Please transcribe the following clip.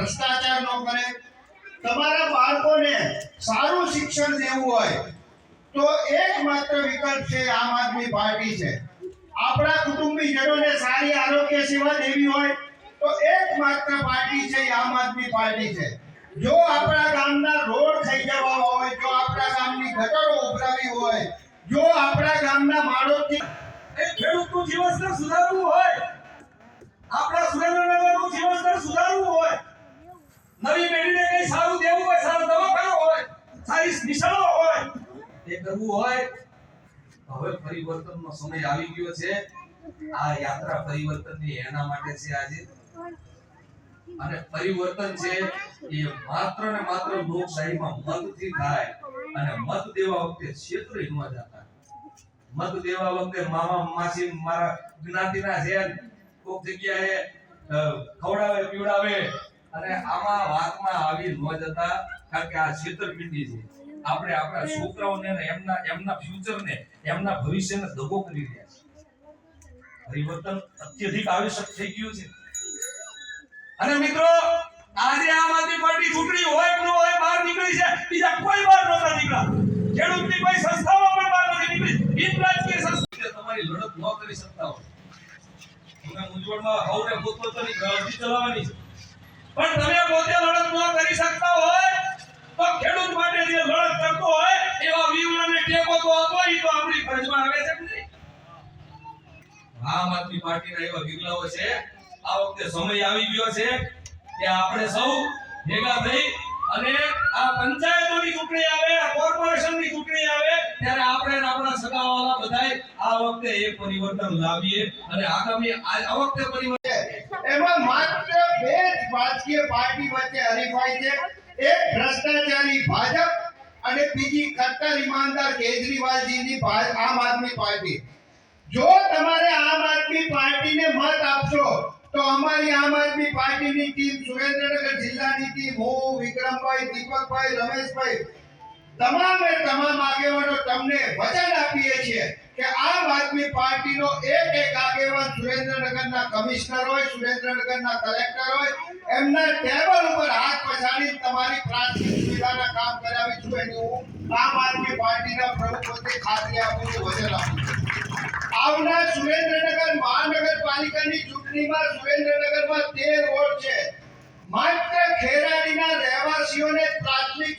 ભ્રષ્ટાચાર ન કરે, તમારા બાળકોને સારું શિક્ષણ દેવું હોય તો એકમાત્ર વિકલ્પ છે આમ આદમી પાર્ટી છે. આપણા કુટુંબીજનોને સારી આરોગ્ય સેવા દેવી હોય તો એકમાત્ર પાર્ટી છે આમ આદમી પાર્ટી છે. જો આપણા ગામના રોડ થઈ જવા હોય, જો આપણા ગામની ગટરો ઉભરાવી હોય, જો આપણા ગામના માળોથી ખેડૂતનું જીવન સ્તર સુધારવું હોય, આપણા સુરેન્દ્રનગરનું જીવન સ્તર સુધારવું હોય, નવી પેઢીને કઈ સારું દેવું હોય, સારો દવાખાનો હોય, સારી નિશાળો હોય, એ કરવું હોય. હવે પરિવર્તનનો સમય આવી ગયો છે. આ યાત્રા પરિવર્તનની એના માટે છે આજે. અને પરિવર્તન છે એ માત્ર ને માત્ર લોકશાહીમાં મતથી થાય. અને મત દેવા વખતે ક્ષેત્રે ન જતા. મત દેવા વખતે મામા માસી મારા જ્ઞાતિના છે કોક જગ્યાએ ખવડાવે પીવડાવે અને આમાં વાતમાં આવી ન જતા. કારણ કે આ છેતરપિંડી છે. આપણે આપણા છોકરાઓને એમના ફ્યુચરને એમના ભવિષ્યને દગો કરી રહ્યા છે. પરિવર્તન અત્યધિક આવશ્યક થઈ ગયું છે. અને મિત્રો આજે આમ આદમી પાર્ટી ચૂંટણી હોય કે ન હોય બહાર નીકળી છે. બીજા કોઈ બહાર નહોતા નીકળ્યા. ખેડૂતની કોઈ સંસ્થાઓ પણ બહાર નથી નીકળી. બિન રાજકીય સંસ્થા તમારી લડત ન કરી શકતા હોય. તમે મૂંઝવણમાં હવને પોતપોતાની ગાડી ચલાવવાની છે. પણ તમે પોતે લડત ન કરી શકતા હોય તો ખેડૂત માટે જે લડત કરતો હોય એવા વીરને ટેકો તો આપો. એ તો આપણી ફરજમાં આવે છે કે નહીં? આમ આદમી પાર્ટીના એવા વિરલાઓ છે. આ વખતે સમય આવી ગયો છે કે આપણે સૌ ભેગા થઈ અને આ પંચાયતોની ચૂંટણી આવે, આ કોર્પોરેશનની ચૂંટણી આવે ત્યારે આપણે આપણા સગાવાલા બધાય આ વખતે એક પરિવર્તન લાવીએ. અને આગામી આ વખતે પરિવર્તન એમાં માત્ર બે જ રાજકીય પાર્ટી વચ્ચે હરીફાઈ છે. એક ભ્રષ્ટાચારી ભાજપ અને બીજી કટ્ટર ઈમાનદાર કેજરીવાલજીની આમ આદમી પાર્ટી. જો તમારે આમ આદમી પાર્ટીને મત આપશો તો અમારી આમ આદમી પાર્ટીની ટીમ, સુરેન્દ્રનગર જિલ્લાની ટીમ, હું, વિક્રમભાઈ, દીપકભાઈ, રમેશભાઈ, તમામ આગેવાનો તમને વચન આપીએ છીએ કે આમ આદમી પાર્ટીનો એક આગેવાન સુરેન્દ્રનગરના કમિશનર હોય, સુરેન્દ્રનગરના કલેક્ટર હોય, એમના ટેબલ ઉપર હાથ પછાડી તમારી પ્રાથમિક સુવિધાના કામ કરાવીશું. એની હું આમ આદમી પાર્ટીના પ્રમુખોને ખાતરી આપું છું, વચન આપું છું. આવનાર સુરેન્દ્રનગર મહાનગરપાલિકાની ચૂંટણીમાં સુરેન્દ્રનગરમાં 13 વોર્ડ છે. માત્ર ખેરાડીના રહેવાસીઓને પ્રાથમિક